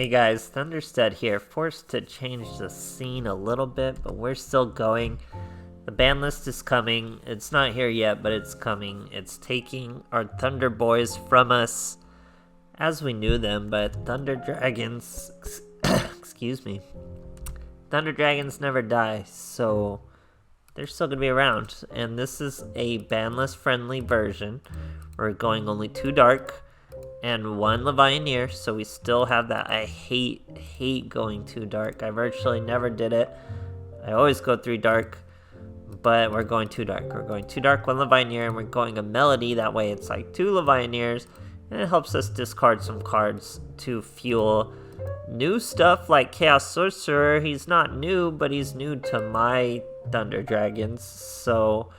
Hey guys, Thunderstud here, forced to change the scene a little bit, but we're still going. The ban list is coming. It's not here yet, but it's coming. It's taking our Thunder Boys from us as we knew them, but Thunder Dragons, excuse me, Thunder Dragons never die, so they're still going to be around. And this is a ban list friendly version. We're going only 2 dark and 1 Levianeer, so we still have that. I hate going 2 dark. I virtually never did it. I always go 3 dark, but we're going 2 dark. We're going 2 dark, 1 Levianeer, and we're going a melody. That way it's like 2 Levianeers, and it helps us discard some cards to fuel new stuff like Chaos Sorcerer. He's not new, but he's new to my Thunder Dragons, so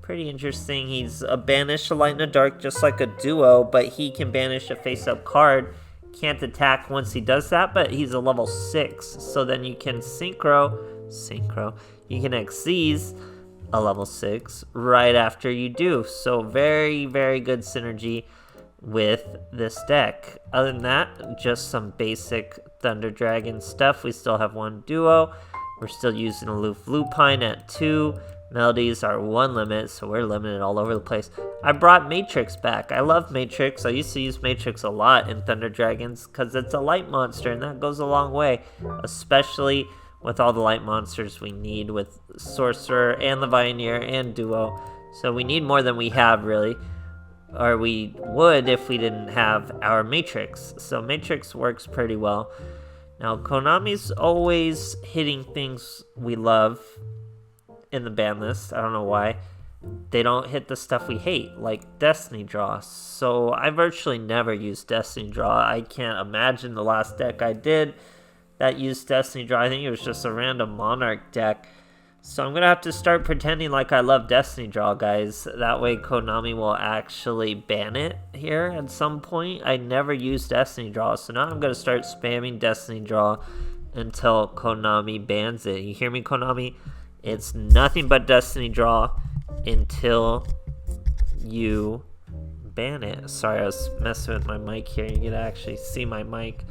pretty interesting. He's a banish, a light and a dark, just like a duo, but he can banish a face-up card. Can't attack once he does that, but he's a level 6, so then you can synchro, you can Xyz a level 6 right after you do. So very, very good synergy with this deck. Other than that, just some basic Thunder Dragon stuff. We still have 1 duo. We're still using Aloof Lupine at 2. Melodies are 1 limit, so we're limited all over the place. I brought Matrix back. I love Matrix. I used to use Matrix a lot in Thunder Dragons because it's a light monster, and that goes a long way, especially with all the light monsters we need with Sorcerer and Levianeer and Duo. So we need more than we have, really, or we would if we didn't have our Matrix. So Matrix works pretty well. Now, Konami's always hitting things we love in the ban list. I don't know why. They don't hit the stuff we hate, like Destiny Draw. So I virtually never use Destiny Draw. I can't imagine the last deck I did that used Destiny Draw. I think it was just a random Monarch deck. So I'm going to have to start pretending like I love Destiny Draw, guys. That way Konami will actually ban it here at some point. I never used Destiny Draw, so now I'm going to start spamming Destiny Draw until Konami bans it. You hear me, Konami? It's nothing but Destiny Draw until you ban it. Sorry, I was messing with my mic here. You can actually see my mic.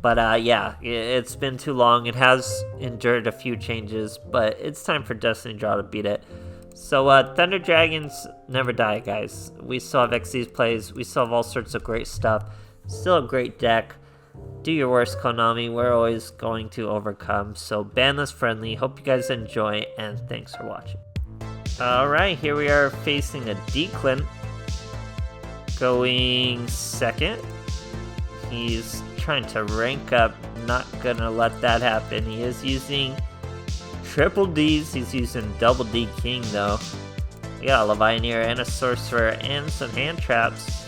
But yeah, it's been too long. It has endured a few changes, but it's time for Destiny Draw to beat it. So Thunder Dragons never die, guys. We still have Xyz plays. We still have all sorts of great stuff. Still a great deck. Do your worst, Konami. We're always going to overcome. So banlist friendly. Hope you guys enjoy, and thanks for watching. Alright, here we are facing a Declan. Going second. He's trying to rank up. Not gonna let that happen. He is using triple Ds. He's using double D King, though. We got a Levianeer and a Sorcerer and some hand traps.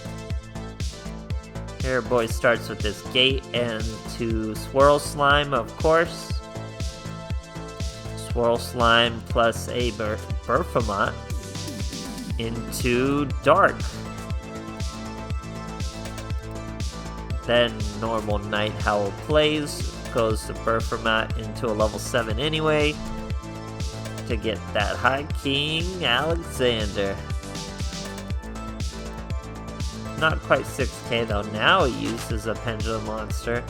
Here, boy starts with this gate and to Swirl Slime, of course. Swirl Slime plus a Berfamot into Dark. Then normal Night Howl plays, goes to Berfamot into a level 7 anyway to get that High King Alexander. Not quite 6k though. Now he uses a Pendulum Monster.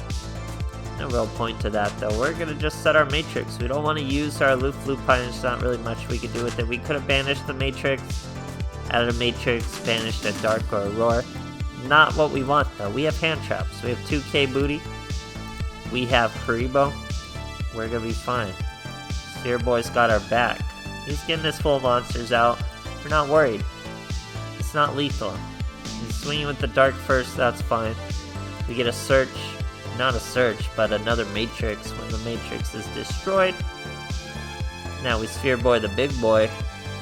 No real point to that though. We're gonna just set our Matrix. We don't want to use our Aloof Lupine. There's not really much we could do with it. We could have banished the Matrix, added a Matrix, banished a Dark or a Roar. Not what we want though. We have hand traps. We have 2k booty. We have Haribo. We're gonna be fine. Steer Boy's got our back. He's getting his full monsters out. We're not worried. It's not lethal. He's swinging with the Dark first, that's fine. We get a search, not a search, but another Matrix when the Matrix is destroyed. Now we Sphere Boy the big boy.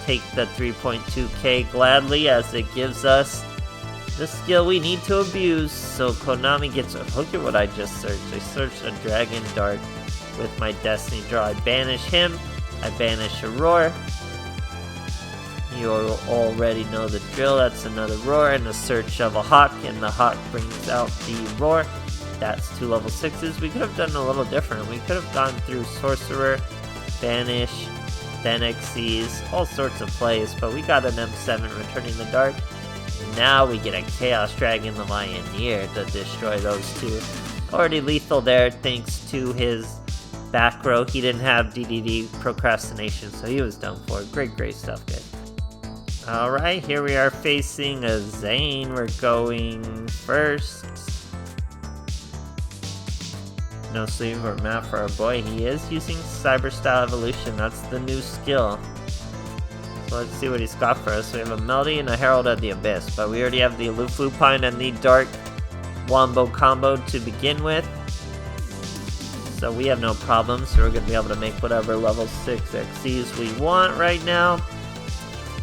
Take the 3.2k gladly as it gives us the skill we need to abuse. So Konami gets a look at what I just searched. I searched a Dragon Dark with my Destiny Draw. I banish him, I banish a Roar. You already know the drill. That's another Roar and a search of a Hawk, and the Hawk brings out the Roar. That's 2 level 6s. We could have done a little different. We could have gone through Sorcerer, Banish, then Xyz, all sorts of plays, but we got an M7 returning the Dark. Now we get a Chaos Dragon Levianeer to destroy those two. Already lethal there thanks to his back row. He didn't have DDD procrastination, so he was done for. Great stuff, guys. Alright, here we are facing a Zane. We're going first. No sleeve or map for our boy. He is using Cyber Style Evolution. That's the new skill. So let's see what he's got for us. We have a Melody and a Herald of the Abyss, but we already have the Aloof Lupine and the Dark Wombo combo to begin with. So we have no problems. So we're going to be able to make whatever level 6 XCs we want right now.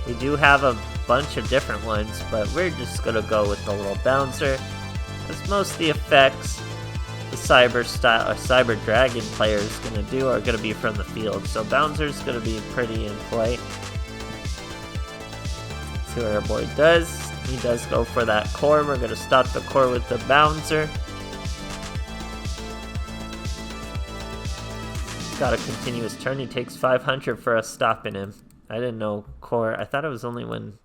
We do have a bunch of different ones, but we're just going to go with the little bouncer. As most of the effects the Cyber Dragon player is going to do are going to be from the field. So bouncer's going to be pretty in play. Let's see what our boy does. He does go for that core. We're going to stop the core with the bouncer. Got a continuous turn. He takes 500 for us stopping him. I didn't know core. I thought it was only when...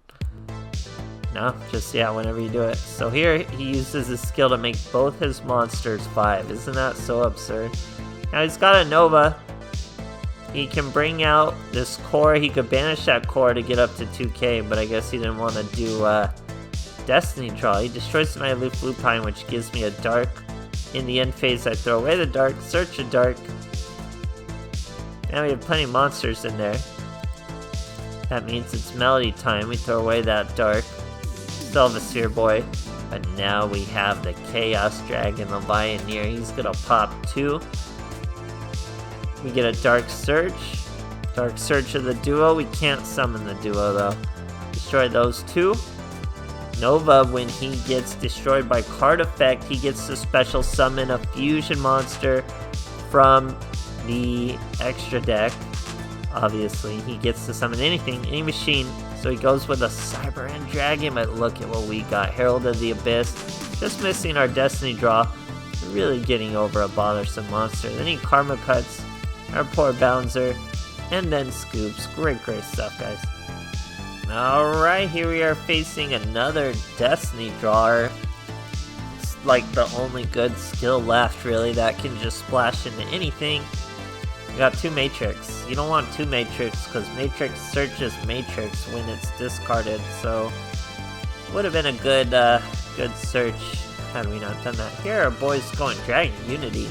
No, just, yeah, whenever you do it. So here, he uses his skill to make both his monsters 5. Isn't that so absurd? Now, he's got a Nova. He can bring out this core. He could banish that core to get up to 2k, but I guess he didn't want to do Destiny Draw. He destroys my Aloof Lupine, which gives me a Dark. In the end phase, I throw away the Dark, search a Dark. Now we have plenty of monsters in there. That means it's Melody time. We throw away that Dark. Still have a Sphere Boy. But now we have the Chaos Dragon, the Pioneer. He's gonna pop 2. We get a Dark Search. Dark Search of the Duo. We can't summon the Duo though. Destroy those 2. Nova, when he gets destroyed by card effect, he gets to special summon a fusion monster from the extra deck. Obviously, he gets to summon anything, any machine. So he goes with a Cyber End Dragon, but look at what we got. Herald of the Abyss. Just missing our Destiny Draw. Really getting over a bothersome monster. Then he Karma Cuts our poor Bouncer, and then Scoops. Great stuff, guys. Alright, here we are facing another Destiny Drawer. It's like the only good skill left, really, that can just splash into anything. We got 2 Matrix. You don't want 2 Matrix because Matrix searches Matrix when it's discarded, so would have been a good search had we not done that. Here our boy's going Dragon Unity.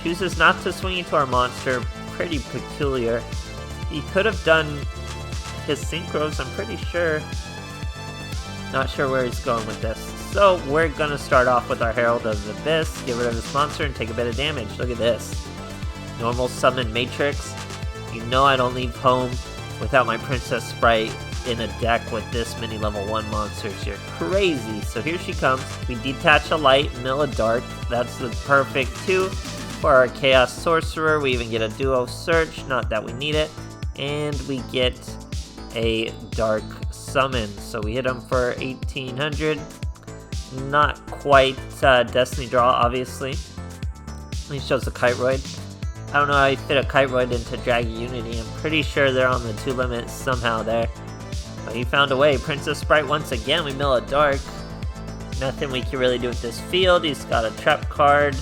Chooses not to swing into our monster. Pretty peculiar. He could have done his synchros, I'm pretty sure. Not sure where he's going with this. So we're gonna start off with our Herald of the Abyss, get rid of his monster, and take a bit of damage. Look at this. Normal summon Matrix. You know I don't leave home without my Princess Sprite in a deck with this many level 1 monsters. You're crazy. So here she comes. We detach a light, mill a dark. That's the perfect 2 for our Chaos Sorcerer. We even get a Duo Search, not that we need it. And we get a Dark Summon. So we hit him for 1800. Not quite Destiny Draw, obviously. He shows a Kiteroid. I don't know how you fit a Kiteroid into Dragon Unity. I'm pretty sure they're on the 2 limits somehow there. But he found a way. Princess Sprite once again. We mill a Dark. Nothing we can really do with this field. He's got a Trap card.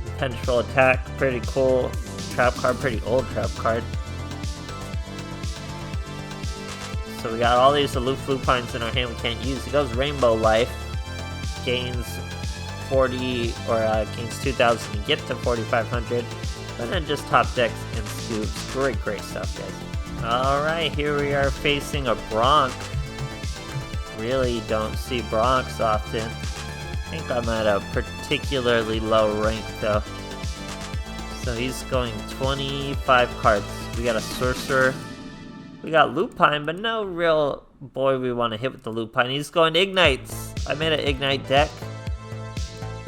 Potential attack. Pretty cool. Trap card. Pretty old Trap card. So we got all these Aloof Lupines in our hand we can't use. He goes Rainbow Life. Gains 40 or gains 2000 to get to 4500. And then just top decks and Scoops. Great stuff, guys. Alright, here we are facing a Bronk. Really don't see Bronks often. I think I'm at a particularly low rank though. So he's going 25 cards. We got a Sorcerer. We got Lupine, but no real boy we want to hit with the Lupine. He's going Ignites. I made an Ignite deck.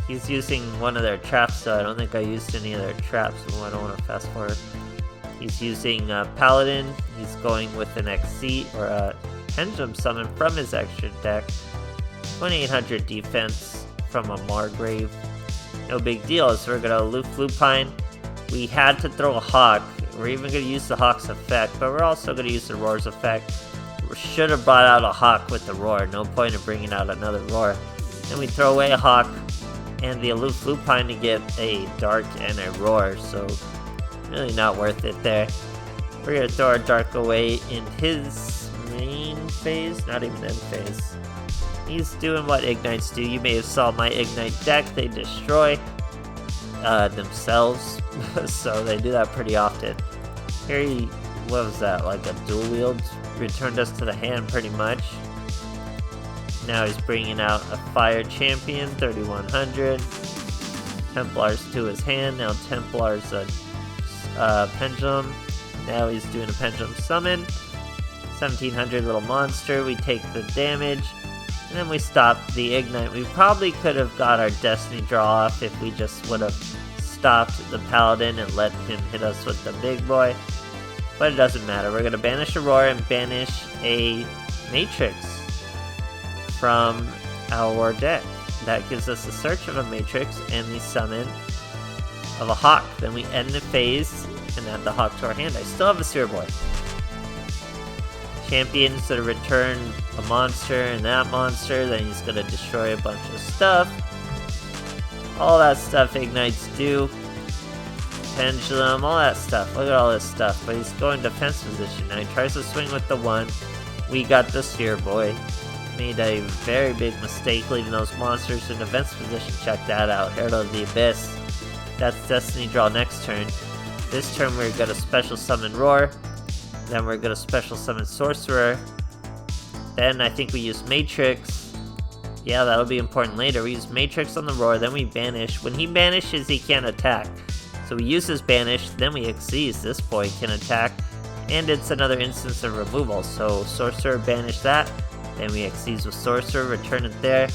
He's using one of their traps, so I don't think I used any of their traps, so I don't want to fast forward. He's using Paladin. He's going with an XC or a Pendulum Summon from his extra deck. 2800 defense from a Margrave. No big deal, so we're going to Aloof Lupine. We had to throw a Hawk. We're even going to use the Hawk's effect, but we're also going to use the Roar's effect. We should have brought out a Hawk with the Roar. No point in bringing out another Roar. Then we throw away a Hawk. and the Aloof Lupine to get a Dark and a Roar, so really not worth it there. We're gonna throw our Dark away in his main phase, not even end phase. He's doing what Ignites do. You may have saw my Ignite deck. They destroy themselves, so they do that pretty often. Here he, what was that, like a dual wield? Returned us to the hand pretty much. Now he's bringing out a Fire Champion, 3100. Templars to his hand. Now Templar's a Pendulum. Now he's doing a Pendulum Summon. 1700 little monster. We take the damage. And then we stop the Ignite. We probably could have got our Destiny draw off if we just would have stopped the Paladin and let him hit us with the big boy. But it doesn't matter. We're going to banish a Roar and banish a Matrix from our deck. That gives us the search of a Matrix and the summon of a Hawk. Then we end the phase and add the Hawk to our hand. I still have a Sewer Boy. Champions to return a monster and that monster, then he's gonna destroy a bunch of stuff. All that stuff Ignites do. Pendulum, all that stuff. Look at all this stuff. But he's going defense position. Now he tries to swing with the 1. We got the Sewer Boy. Made a very big mistake leaving those monsters in defense position. Check that out. Herald of the Abyss. That's Destiny draw next turn. This turn we're gonna special summon Roar. Then we're gonna special summon Sorcerer. Then I think we use Matrix. Yeah, that'll be important later. We use Matrix on the Roar, then we banish. When he banishes, he can't attack. So we use his banish, then we Xyz. This boy can attack. And it's another instance of removal. So Sorcerer, banish that. Then we Xyz with Sorcerer, return it there.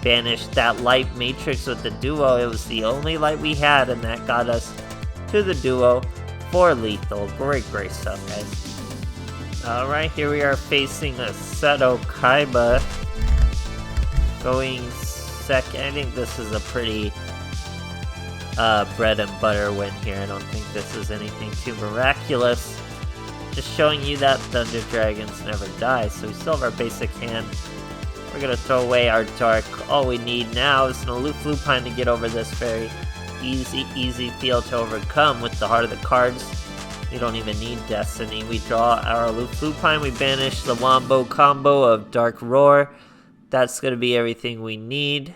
Banish that light Matrix with the duo. It was the only light we had, and that got us to the duo for lethal. Great stuff, guys. Alright, here we are facing a Seto Kaiba. Going second. I think this is a pretty bread and butter win here. I don't think this is anything too miraculous. Just showing you that Thunder Dragons never die. So we still have our basic hand. We're going to throw away our Dark. All we need now is an Aloof Lupine to get over this very easy field to overcome with the Heart of the Cards. We don't even need Destiny. We draw our Aloof Lupine. We banish the Wombo combo of Dark Roar. That's going to be everything we need.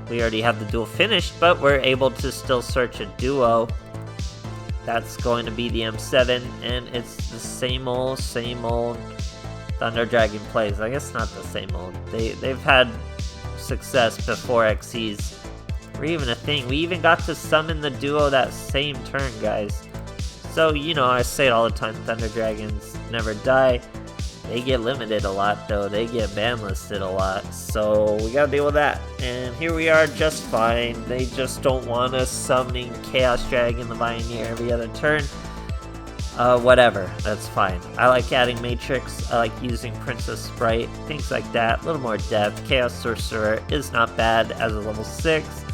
We already have the duel finished, but we're able to still search a duo. That's going to be the M7, and it's the same old Thunder Dragon plays. I guess not the same old. They've had success before Xyz. Or even a thing. We even got to summon the duo that same turn, guys. So, you know, I say it all the time, Thunder Dragons never die. They get limited a lot, though. They get banlisted a lot. So, we gotta deal with that. And here we are just fine. They just don't want us summoning Chaos Dragon, the Pioneer, every other turn. Whatever. That's fine. I like adding Matrix. I like using Princess Sprite. Things like that. A little more depth. Chaos Sorcerer is not bad as a level 6.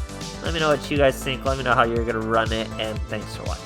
Let me know what you guys think. Let me know how you're going to run it. And thanks for watching.